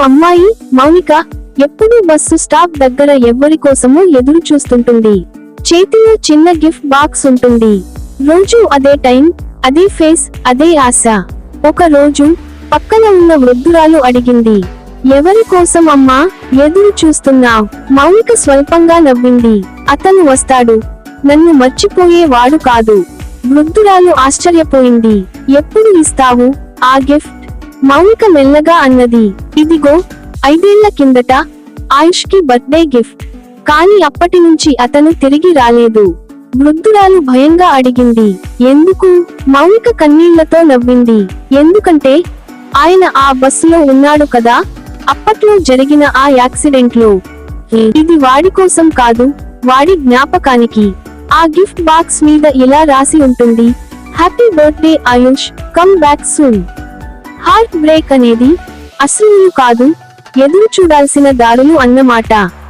అమ్మాయి, మౌనిక, ఎప్పుడూ bus stop దగ్గర ఎవ్వరి కోసమూ ఎదురు చూస్తుంటుంది. చేతిలో చిన్న గిఫ్ట్ బాక్స్ ఉంటుంది. రోజూ అదే టైం, అదే ఫేస్, అదే ఆశ. ఒక రోజు పక్కన ఉన్న వృద్ధురాలు అడిగింది, ఎవరి కోసం అమ్మా ఎదురు చూస్తున్నావ్? మౌనిక స్వల్పంగా నవ్వింది. అతను వస్తాడు, నన్ను మర్చిపోయేవాడు కాదు. వృద్ధురాలు ఆశ్చర్యపోయింది. ఎప్పుడు ఇస్తావు ఆ గిఫ్ట్? మౌనిక మెల్లగా అన్నది, ఇదిగో 5 ఏళ్ల కిందట ఆయుష్ కి బర్త్డే గిఫ్ట్. కానీ అప్పటి నుంచి అతను తిరిగి రాలేదు. వృద్ధురాలు భయంగా అడిగింది, ఎందుకు? మౌనిక కన్నీళ్లతో నవ్వింది. ఎందుకంటే ఆయన ఆ బస్సులో ఉన్నాడు కదా, అప్పట్లో జరిగిన ఆ యాక్సిడెంట్లో. ఇది వాడి కోసం కాదు, వాడి జ్ఞాపకానికి. ఆ గిఫ్ట్ బాక్స్ మీద ఇలా రాసి ఉంటుంది, happy birthday Ayush, come back soon. Heartbreak అనేది అసలు కాదు, ఎదురు చూడాల్సిన దారులు అన్నమాట.